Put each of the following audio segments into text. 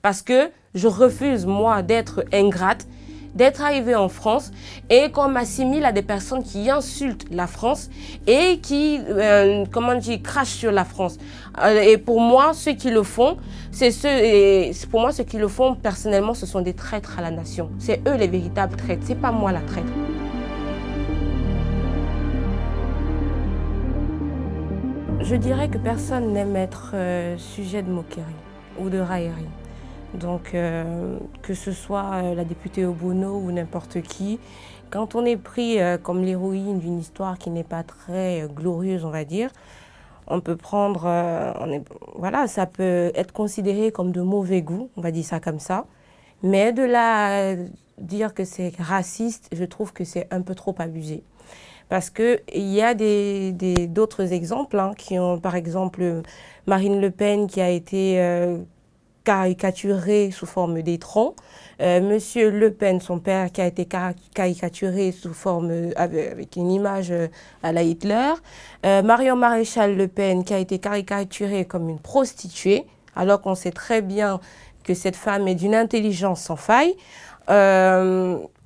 Parce que je refuse, moi, d'être ingrate, d'être arrivée en France et qu'on m'assimile à des personnes qui insultent la France et qui, crachent sur la France. Et pour moi, ceux qui le font, personnellement, ce sont des traîtres à la nation. C'est eux les véritables traîtres, c'est pas moi la traître. Je dirais que personne n'aime être sujet de moquerie ou de raillerie. Donc, que ce soit la députée Obono ou n'importe qui, quand on est pris comme l'héroïne d'une histoire qui n'est pas très glorieuse, on va dire, on peut prendre, ça peut être considéré comme de mauvais goût, on va dire ça comme ça. Mais de là dire que c'est raciste, je trouve que c'est un peu trop abusé. Parce qu'il y a d'autres exemples qui ont, par exemple, Marine Le Pen qui a été caricaturé sous forme d'étron, Monsieur Le Pen, son père, qui a été caricaturé sous forme avec une image à la Hitler, Marion Maréchal Le Pen qui a été caricaturée comme une prostituée, alors qu'on sait très bien que cette femme est d'une intelligence sans faille.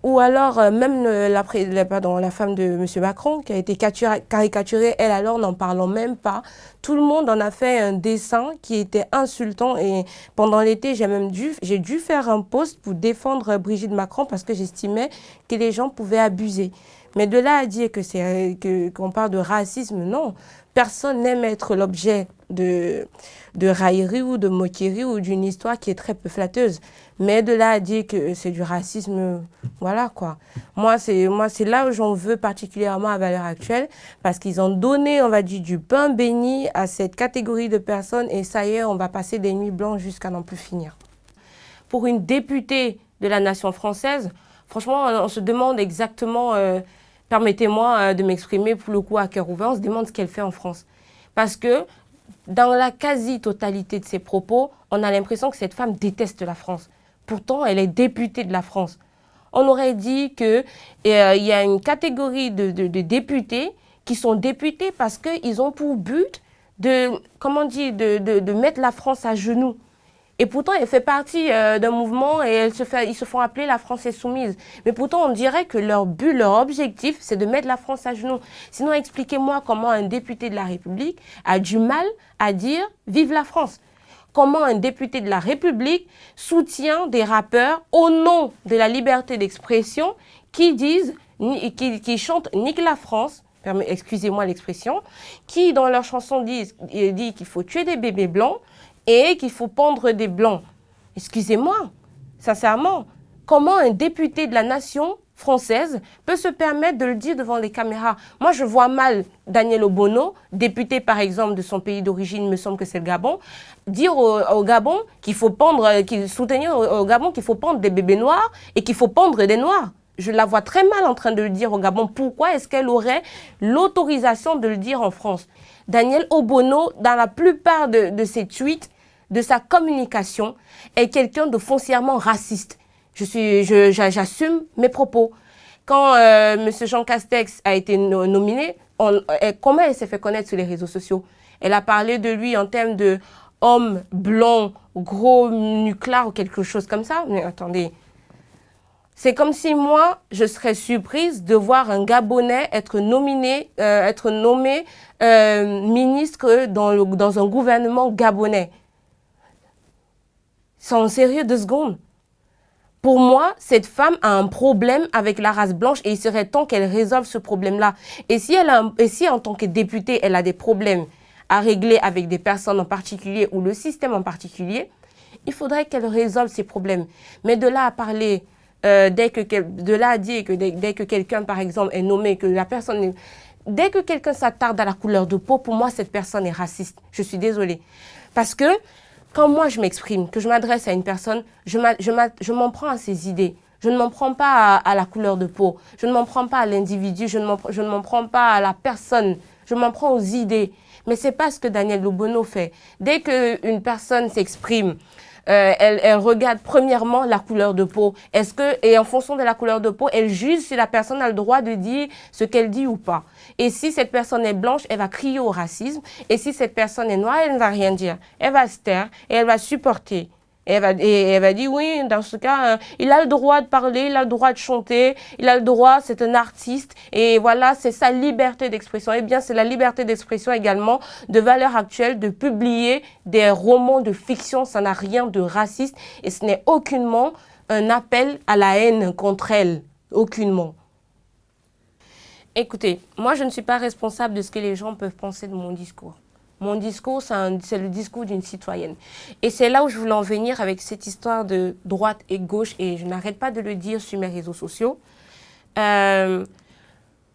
Ou alors même la femme de M. Macron qui a été caricaturée, elle alors n'en parlons même pas. Tout le monde en a fait un dessin qui était insultant et pendant l'été j'ai dû faire un post pour défendre Brigitte Macron parce que j'estimais que les gens pouvaient abuser. Mais de là à dire qu'on parle de racisme, non. Personne n'aime être l'objet de raillerie ou de moquerie ou d'une histoire qui est très peu flatteuse. Mais de là à dire que c'est du racisme, voilà quoi. Moi, c'est là où j'en veux particulièrement à Valeurs Actuelles, parce qu'ils ont donné, on va dire, du pain béni à cette catégorie de personnes et ça y est, on va passer des nuits blanches jusqu'à n'en plus finir. Pour une députée de la nation française, franchement, on se demande exactement, permettez-moi de m'exprimer pour le coup à cœur ouvert, on se demande ce qu'elle fait en France. Parce que dans la quasi-totalité de ses propos, on a l'impression que cette femme déteste la France. Pourtant, elle est députée de la France. On aurait dit qu'il y a une catégorie de députés qui sont députés parce qu'ils ont pour but de mettre la France à genoux. Et pourtant, elle fait partie d'un mouvement et ils se font appeler la France insoumise. Mais pourtant, on dirait que leur but, leur objectif, c'est de mettre la France à genoux. Sinon, expliquez-moi comment un député de la République a du mal à dire « Vive la France ». Comment un député de la République soutient des rappeurs au nom de la liberté d'expression qui chantent « Nique la France », excusez-moi l'expression, qui dans leur chanson dit qu'il faut tuer des bébés blancs et qu'il faut pendre des blancs. Excusez-moi, sincèrement, comment un député de la nation française peut se permettre de le dire devant les caméras? Moi, je vois mal Daniel Obono, député par exemple de son pays d'origine, il me semble que c'est le Gabon, dire au Gabon qu'il faut soutenir au Gabon qu'il faut pendre des bébés noirs et qu'il faut pendre des noirs. Je la vois très mal en train de le dire au Gabon. Pourquoi est-ce qu'elle aurait l'autorisation de le dire en France? Daniel Obono, dans la plupart de ses tweets, de sa communication, est quelqu'un de foncièrement raciste. J'assume mes propos. Quand M. Jean Castex a été nominé, comment elle s'est fait connaître sur les réseaux sociaux? Elle a parlé de lui en termes de homme blond, gros, nucléaire ou quelque chose comme ça. Mais attendez, c'est comme si moi, je serais surprise de voir un Gabonais être nommé ministre dans un gouvernement gabonais. Sans sérieux 2 secondes. Pour moi, cette femme a un problème avec la race blanche et il serait temps qu'elle résolve ce problème-là. Et si en tant que députée, elle a des problèmes à régler avec des personnes en particulier ou le système en particulier, il faudrait qu'elle résolve ces problèmes. Mais de là à parler, dès que quelqu'un, par exemple, est nommé, que la personne... Dès que quelqu'un s'attarde à la couleur de peau, pour moi, cette personne est raciste. Je suis désolée. Parce que quand moi, je m'exprime, que je m'adresse à une personne, je m'en prends à ses idées. Je ne m'en prends pas à la couleur de peau. Je ne m'en prends pas à l'individu. Je ne m'en prends pas à la personne. Je m'en prends aux idées. Mais ce n'est pas ce que Daniel Obono fait. Dès qu'une personne s'exprime, elle regarde premièrement la couleur de peau. Et en fonction de la couleur de peau, elle juge si la personne a le droit de dire ce qu'elle dit ou pas. Et si cette personne est blanche, elle va crier au racisme. Et si cette personne est noire, elle ne va rien dire. Elle va se taire et elle va supporter elle va dire, oui, dans ce cas, il a le droit de parler, il a le droit de chanter, il a le droit, c'est un artiste, et voilà, c'est sa liberté d'expression. Eh bien, c'est la liberté d'expression également, de valeur actuelle, de publier des romans de fiction, ça n'a rien de raciste, et ce n'est aucunement un appel à la haine contre elle, aucunement. Écoutez, moi, je ne suis pas responsable de ce que les gens peuvent penser de mon discours. Mon discours, c'est le discours d'une citoyenne. Et c'est là où je voulais en venir avec cette histoire de droite et gauche, et je n'arrête pas de le dire sur mes réseaux sociaux.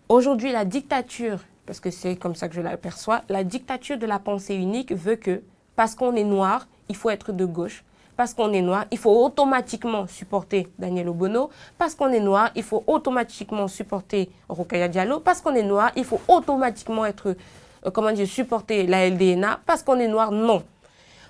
Aujourd'hui, la dictature, parce que c'est comme ça que je l'aperçois, la dictature de la pensée unique veut que, parce qu'on est noir, il faut être de gauche. Parce qu'on est noir, il faut automatiquement supporter Daniel Obono. Parce qu'on est noir, il faut automatiquement supporter Rokhaya Diallo. Parce qu'on est noir, il faut automatiquement être, supporter la LDNA. Parce qu'on est noir, non.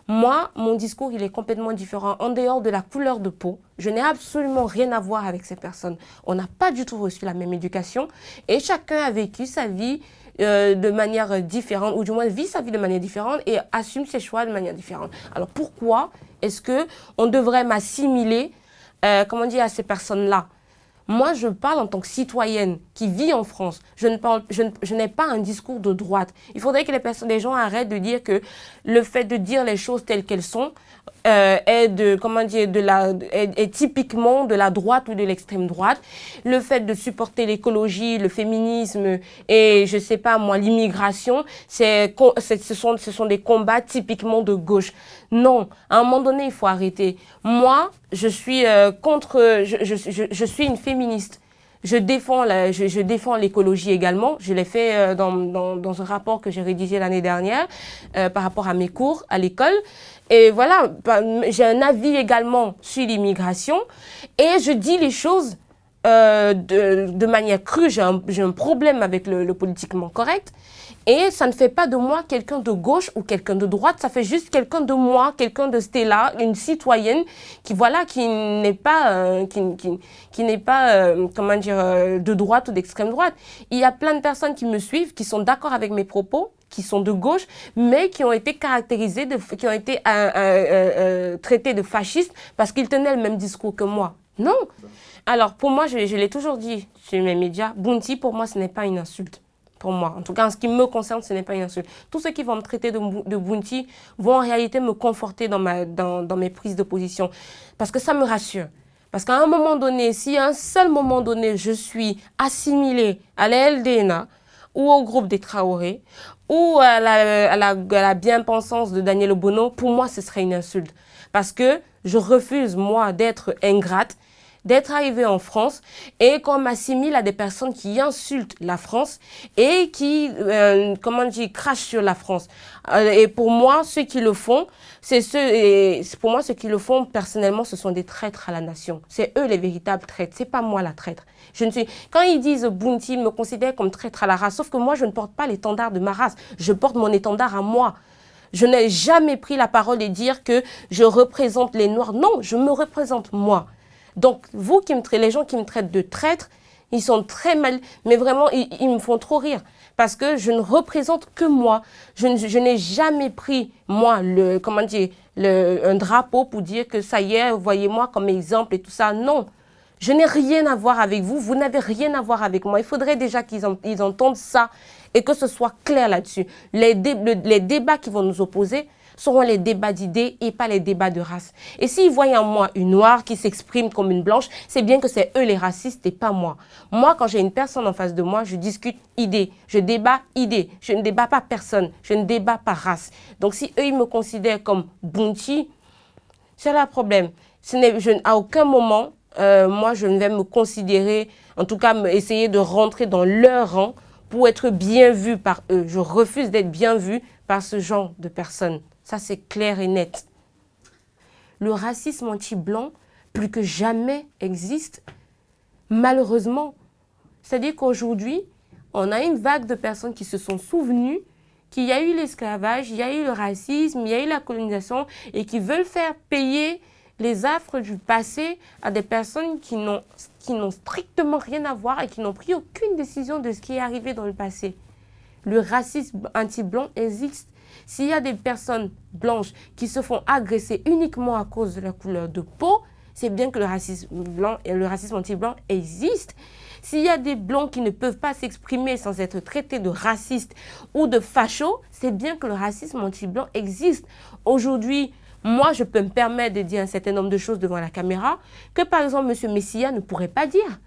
Moi, mon discours, il est complètement différent. En dehors de la couleur de peau, je n'ai absolument rien à voir avec ces personnes. On n'a pas du tout reçu la même éducation et chacun a vécu sa vie de manière différente, ou du moins vit sa vie de manière différente et assume ses choix de manière différente. Alors pourquoi est-ce qu'on devrait m'assimiler à ces personnes-là? Moi, je parle en tant que citoyenne qui vit en France. Je n'ai pas un discours de droite. Il faudrait que les gens arrêtent de dire que le fait de dire les choses telles qu'elles sont est typiquement de la droite ou de l'extrême droite. Le fait de supporter l'écologie, le féminisme et, je sais pas moi, l'immigration, ce sont des combats typiquement de gauche. Non, à un moment donné, il faut arrêter. Moi, je suis je suis une féministe. Je défends l'écologie également. Je l'ai fait dans un rapport que j'ai rédigé l'année dernière par rapport à mes cours à l'école. Et voilà, j'ai un avis également sur l'immigration. Et je dis les choses de manière crue. J'ai un problème avec le politiquement correct. Et ça ne fait pas de moi quelqu'un de gauche ou quelqu'un de droite, ça fait juste quelqu'un de moi, quelqu'un de Stella, une citoyenne qui n'est pas, de droite ou d'extrême droite. Il y a plein de personnes qui me suivent, qui sont d'accord avec mes propos, qui sont de gauche, mais qui ont été caractérisés, qui ont été traités de fascistes parce qu'ils tenaient le même discours que moi. Non. Alors, pour moi, je l'ai toujours dit sur mes médias, Bounty, pour moi, ce n'est pas une insulte. Pour moi. En tout cas, en ce qui me concerne, ce n'est pas une insulte. Tous ceux qui vont me traiter de Bounty vont en réalité me conforter dans mes prises de position. Parce que ça me rassure. Parce qu'à un moment donné, si à un seul moment donné, je suis assimilée à la LDNA ou au groupe des Traoré ou à la bien-pensance de Daniel Obono, pour moi, ce serait une insulte. Parce que je refuse, moi, d'être ingrate, d'être arrivée en France et qu'on m'assimile à des personnes qui insultent la France et qui, crachent sur la France. Et pour moi, ceux qui le font, personnellement, ce sont des traîtres à la nation. C'est eux les véritables traîtres, c'est pas moi la traître. Quand ils disent Bounty, ils me considèrent comme traître à la race, sauf que moi, je ne porte pas l'étendard de ma race, je porte mon étendard à moi. Je n'ai jamais pris la parole et dire que je représente les Noirs. Non, je me représente moi. Donc, les gens qui me traitent de traître, ils sont très mal, mais vraiment, ils me font trop parce que je ne représente que moi. Je n'ai jamais pris, moi, un drapeau pour dire que ça y est, voyez-moi comme exemple et tout ça. Non, je n'ai rien à voir avec vous, vous n'avez rien à voir avec moi. Il faudrait déjà qu'ils entendent ça et que ce soit clair là-dessus. Les débats qui vont nous opposer seront les débats d'idées et pas les débats de race. Et s'ils voient en moi une noire qui s'exprime comme une blanche, c'est bien que c'est eux les racistes et pas moi. Moi, quand j'ai une personne en face de moi, je discute idées, je débat idées. Je ne débat pas personne, je ne débat pas race. Donc si eux, ils me considèrent comme Bounty, c'est là le problème. À aucun moment, moi, je ne vais me considérer, en tout cas, essayer de rentrer dans leur rang pour être bien vu par eux. Je refuse d'être bien vu par ce genre de personnes. Ça, c'est clair et net. Le racisme anti-blanc, plus que jamais, existe, malheureusement. C'est-à-dire qu'aujourd'hui, on a une vague de personnes qui se sont souvenues qu'il y a eu l'esclavage, il y a eu le racisme, il y a eu la colonisation et qui veulent faire payer les affres du passé à des personnes qui n'ont strictement rien à voir et qui n'ont pris aucune décision de ce qui est arrivé dans le passé. Le racisme anti-blanc existe. S'il y a des personnes blanches qui se font agresser uniquement à cause de leur couleur de peau, c'est bien que le racisme blanc et le racisme anti-blanc existent. S'il y a des blancs qui ne peuvent pas s'exprimer sans être traités de racistes ou de fachos, c'est bien que le racisme anti-blanc existe. Aujourd'hui, moi, je peux me permettre de dire un certain nombre de choses devant la caméra que, par exemple, M. Messia ne pourrait pas dire.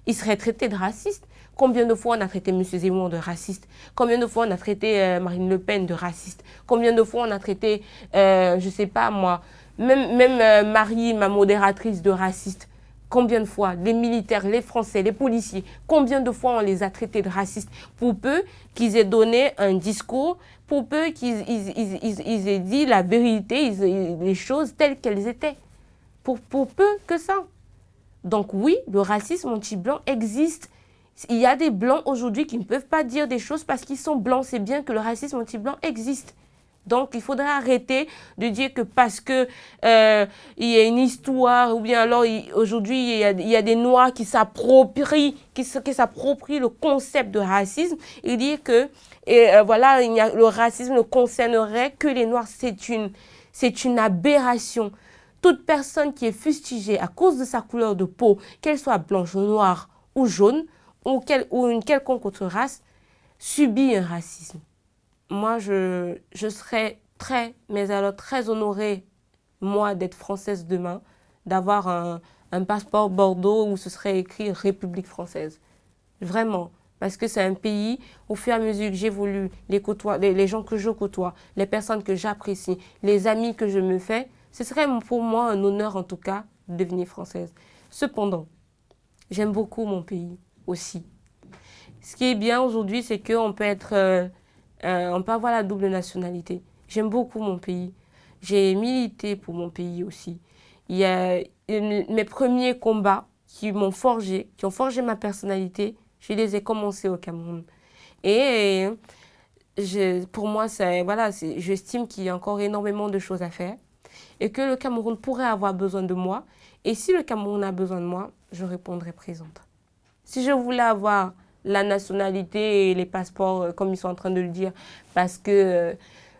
Il serait traité de raciste. Combien de fois on a traité M. Zemmour de raciste? Combien de fois on a traité Marine Le Pen de raciste? Combien de fois on a traité, je ne sais pas moi, même Marie, ma modératrice, de raciste? Combien de fois les militaires, les Français, les policiers, combien de fois on les a traités de racistes pour peu qu'ils aient donné un discours, pour peu qu'ils aient dit la vérité, les choses telles qu'elles étaient. Pour peu que ça. Donc oui, le racisme anti-blanc existe. Il y a des blancs aujourd'hui qui ne peuvent pas dire des choses parce qu'ils sont blancs. C'est bien que le racisme anti-blanc existe. Donc, il faudrait arrêter de dire que parce que il y a une histoire ou bien alors aujourd'hui, il y a des Noirs qui s'approprient le concept de racisme et dire que voilà, le racisme ne concernerait que les Noirs. C'est une aberration. Toute personne qui est fustigée à cause de sa couleur de peau, qu'elle soit blanche, noire ou jaune, ou une quelconque autre race, subit un racisme. Moi, je serais mais alors très honorée, moi, d'être française demain, d'avoir un passeport Bordeaux où ce serait écrit République française. Vraiment. Parce que c'est un pays, au fur et à mesure que j'évolue, les gens que je côtoie, les personnes que j'apprécie, les amis que je me fais, ce serait pour moi un honneur, en tout cas, de devenir française. Cependant, j'aime beaucoup mon pays aussi. Ce qui est bien aujourd'hui, c'est qu'on peut être... on peut avoir la double nationalité. J'aime beaucoup mon pays. J'ai milité pour mon pays aussi. Il y a mes premiers combats qui m'ont forgé, qui ont forgé ma personnalité, je les ai commencés au Cameroun. Et pour moi, voilà, j'estime qu'il y a encore énormément de choses à faire et que le Cameroun pourrait avoir besoin de moi. Et si le Cameroun a besoin de moi, je répondrai présente. Si je voulais avoir la nationalité et les passeports, comme ils sont en train de le dire, parce que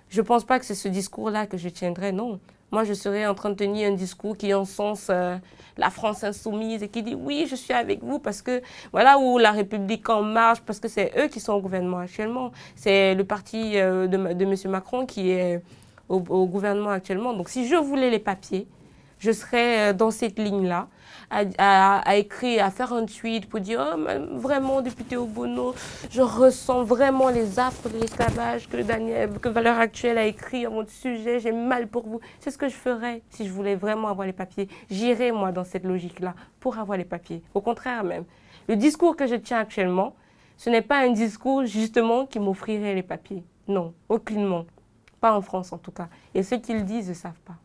je ne pense pas que c'est ce discours-là que je tiendrais, non. Moi, je serais en train de tenir un discours qui encense la France insoumise et qui dit oui, je suis avec vous parce que, voilà, ou la République en marche, parce que c'est eux qui sont au gouvernement actuellement. C'est le parti de M. Macron qui est au gouvernement actuellement. Donc, si je voulais les papiers, je serais dans cette ligne-là, à écrire, à faire un tweet pour dire oh, vraiment, député Obono, je ressens vraiment les affres de l'esclavage que Valeurs Actuelles a écrit à votre sujet, j'ai mal pour vous. C'est ce que je ferais si je voulais vraiment avoir les papiers. J'irais, moi, dans cette logique-là, pour avoir les papiers. Au contraire même. Le discours que je tiens actuellement, ce n'est pas un discours, justement, qui m'offrirait les papiers. Non, aucunement. Pas en France, en tout cas. Et ceux qui le disent ne savent pas.